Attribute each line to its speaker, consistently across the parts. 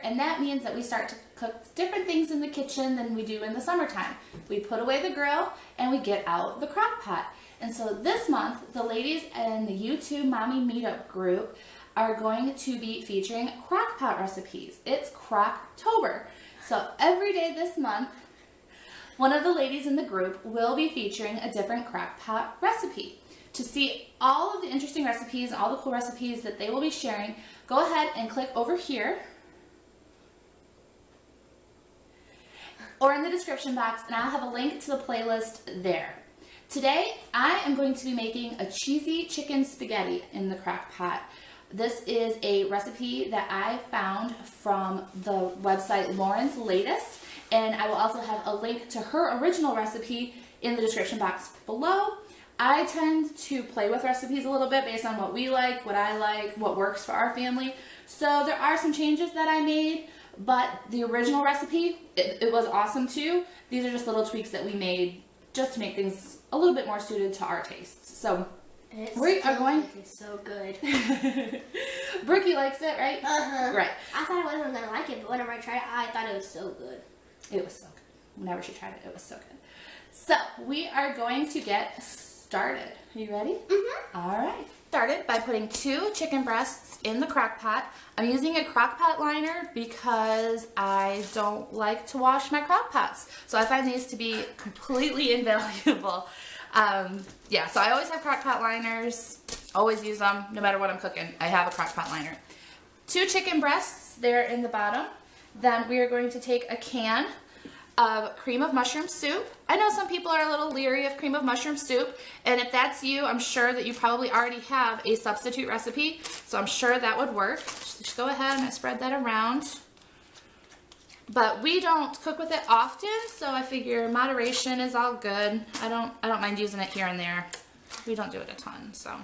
Speaker 1: and that means that we start to cook different things in the kitchen than we do in the summertime. We put away the grill and we get out the crock pot. And so this month, the ladies in the YouTube Mommy Meetup group are going to be featuring crock pot recipes. It's Crocktober. So every day this month, one of the ladies in the group will be featuring a different crock pot recipe. To see all of the interesting recipes, all the cool recipes that they will be sharing, go ahead and click over here or in the description box, and I'll have a link to the playlist there. Today, I am going to be making a cheesy chicken spaghetti in the crock pot. This is a recipe that I found from the website Lauren's Latest, and I will also have a link to her original recipe in the description box below. I tend to play with recipes a little bit based on what we like, what I like, what works for our family. So there are some changes that I made, but the original recipe, it was awesome too. These are just little tweaks that we made just to make things a little bit more suited to our tastes. So we are going.
Speaker 2: It's so good.
Speaker 1: Brookie likes it, right? Right.
Speaker 2: I thought I wasn't gonna like it, but whenever I tried it, I thought it was so good.
Speaker 1: It was so good. Whenever she tried it, it was so good. So we are going to get started. Are you ready? All right. Started by putting 2 chicken breasts in the crock pot. I'm using a crock pot liner because I don't like to wash my crock pots. So I find these to be completely invaluable. Yeah, so I always have crock pot liners, always use them no matter what I'm cooking. I have a crock pot liner. 2 chicken breasts there in the bottom. Then we are going to take a can of cream of mushroom soup. I know some people are a little leery of cream of mushroom soup, and if that's you, I'm sure that you probably already have a substitute recipe, so I'm sure that would work. Just go ahead and spread that around. But we don't cook with it often, so I figure moderation is all good. I don't mind using it here and there. We don't do it a ton, so.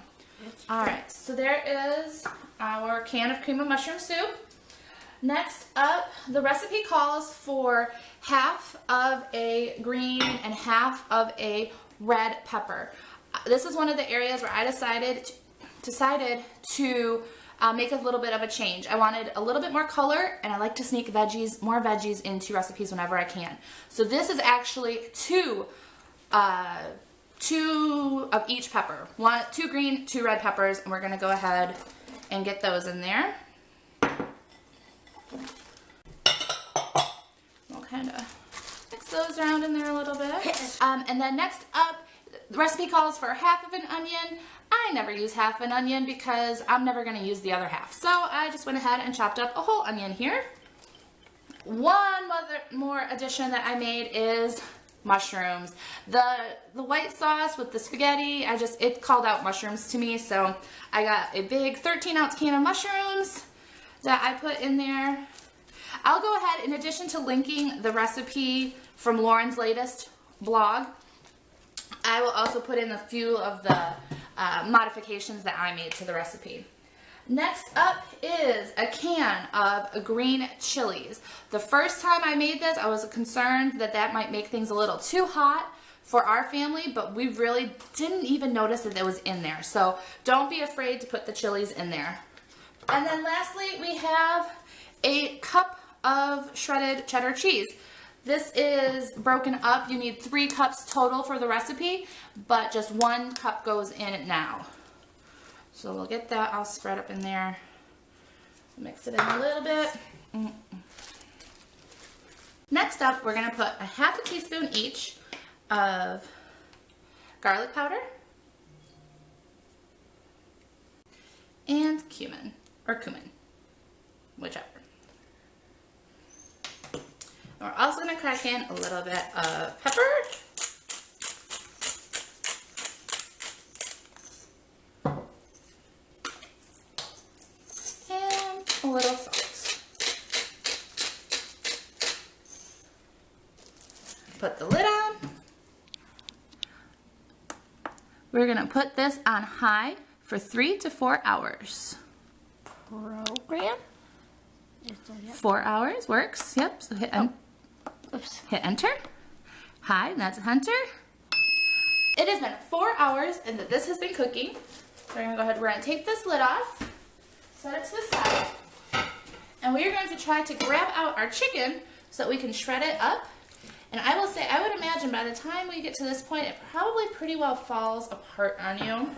Speaker 1: All right, so there is our can of cream of mushroom soup. Next up, the recipe calls for half of a green and half of a red pepper. This is one of the areas where I decided to make a little bit of a change. I wanted a little bit more color, and I like to sneak more veggies into recipes whenever I can. So this is actually two of each pepper. 2 green, 2 red peppers, and we're gonna go ahead and get those in there. We'll kind of mix those around in there a little bit. And then next up, the recipe calls for half of an onion. I never use half an onion because I'm never going to use the other half. So I just went ahead and chopped up a whole onion here. One more addition that I made is mushrooms. The white sauce with the spaghetti, it called out mushrooms to me, so I got a big 13-ounce can of mushrooms that I put in there. I'll go ahead, in addition to linking the recipe from Lauren's Latest blog, I will also put in a few of the modifications that I made to the recipe. Next up is a can of green chilies. The first time I made this, I was concerned that that might make things a little too hot for our family, but we really didn't even notice that it was in there. So don't be afraid to put the chilies in there. And then lastly, we have a cup of shredded cheddar cheese. This is broken up. You need 3 cups total for the recipe, but just 1 cup goes in it now. So we'll get that all spread up in there. Mix it in a little bit. Next up, we're gonna put a half a teaspoon each of garlic powder and cumin, whichever. We're also going to crack in a little bit of pepper. And a little salt. Put the lid on. We're going to put this on high for 3 to 4 hours.
Speaker 2: Program?
Speaker 1: 4 hours works. Yep. So hit hit enter. High, and that's enter. It has been 4 hours and this has been cooking. So we're gonna go ahead, we're gonna take this lid off, set it to the side, And we are going to try to grab out our chicken so that we can shred it up. And I will say, I would imagine by the time we get to this point, it probably pretty well falls apart on you.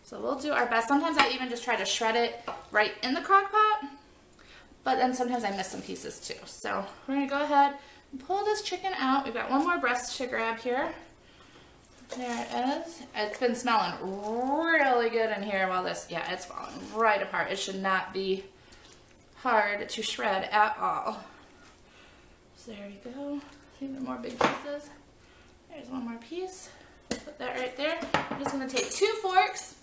Speaker 1: So we'll do our best. Sometimes I even just try to shred it right in the crock pot, but then sometimes I miss some pieces too. So we're gonna go ahead and pull this chicken out. We've got one more breast to grab here. There it is. It's been smelling really good in here while this, yeah, it's falling right apart. It should not be hard to shred at all. So there we go. Even more big pieces. There's one more piece. Put that right there. I'm just gonna take 2 forks.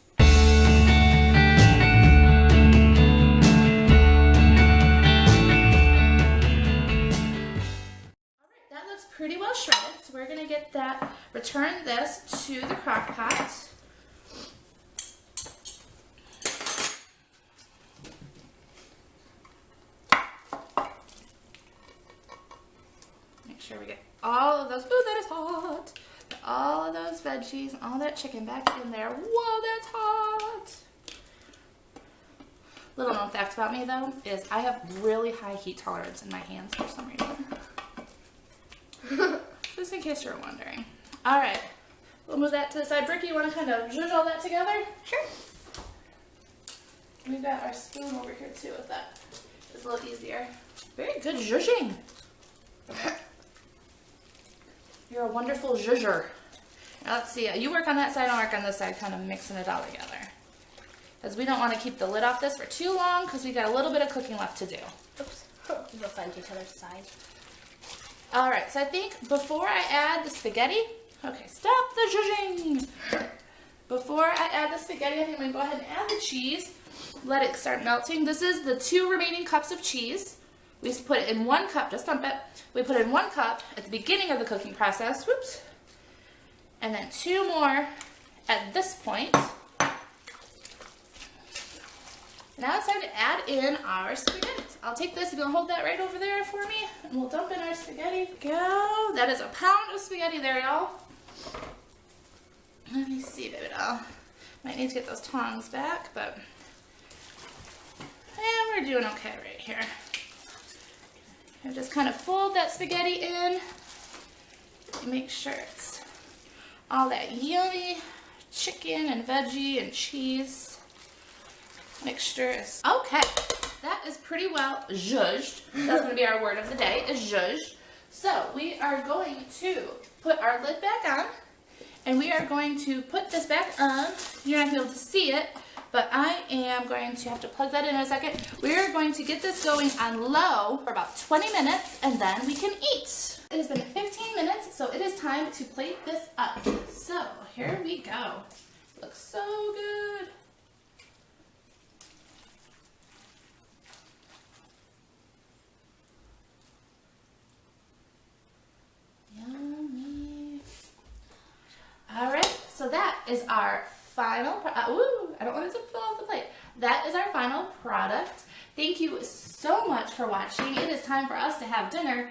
Speaker 1: Pretty well shredded, so we're going to get that, return this to the crock pot. Make sure we get all of those, ooh, that is hot, all of those veggies, all that chicken back in there. Whoa, that's hot. Little known fact about me though, is I have really high heat tolerance in my hands for some reason. Just in case you're wondering. All right, we'll move that to the side. Bricky, you want to kind of zhuzh all that together?
Speaker 2: Sure.
Speaker 1: We've got our spoon over here too, if that is a little easier. Very good zhuzhing. You're a wonderful zhuzher. Now let's see, you work on that side, I'll work on this side, kind of mixing it all together. Because we don't want to keep the lid off this for too long, because we got a little bit of cooking left to do.
Speaker 2: Oops. We'll find each other's side.
Speaker 1: All right, so I think before I add the spaghetti, okay, stop the zhuzhing. Before I add the spaghetti, I think I'm gonna go ahead and add the cheese. Let it start melting. This is the 2 remaining cups of cheese. We put it in 1 cup, just dump it. We put it in 1 cup at the beginning of the cooking process, whoops. And then 2 more at this point. Now it's time to add in our spaghetti. I'll take this, if you'll hold that right over there for me, and we'll dump in our spaghetti. Go. That is a pound of spaghetti there, y'all. Let me see, baby doll. Might need to get those tongs back, but yeah, we're doing okay right here. And just kind of fold that spaghetti in. Make sure it's all that yummy chicken and veggie and cheese mixture is okay. That is pretty well zhuzhed. That's going to be our word of the day, is zhuzhed. So we are going to put our lid back on, and we are going to put this back on. You're not going to be able to see it, but I am going to have to plug that in a second. We're going to get this going on low for about 20 minutes, and then we can eat. It has been 15 minutes, so it is time to plate this up. So here we go. Looks so good. Yummy. All right, so that is our final, ooh, I don't want it to fall off the plate. That is our final product. Thank you so much for watching. It is time for us to have dinner.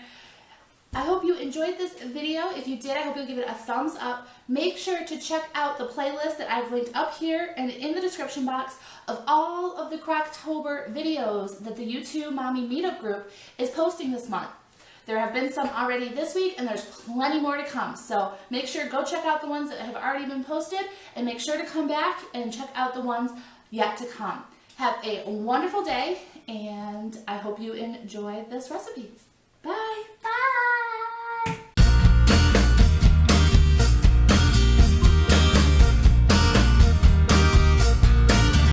Speaker 1: I hope you enjoyed this video. If you did, I hope you'll give it a thumbs up. Make sure to check out the playlist that I've linked up here and in the description box of all of the Crocktober videos that the YouTube Mommy Meetup group is posting this month. There have been some already this week, and there's plenty more to come. So make sure, go check out the ones that have already been posted, and make sure to come back and check out the ones yet to come. Have a wonderful day, and I hope you enjoy this recipe.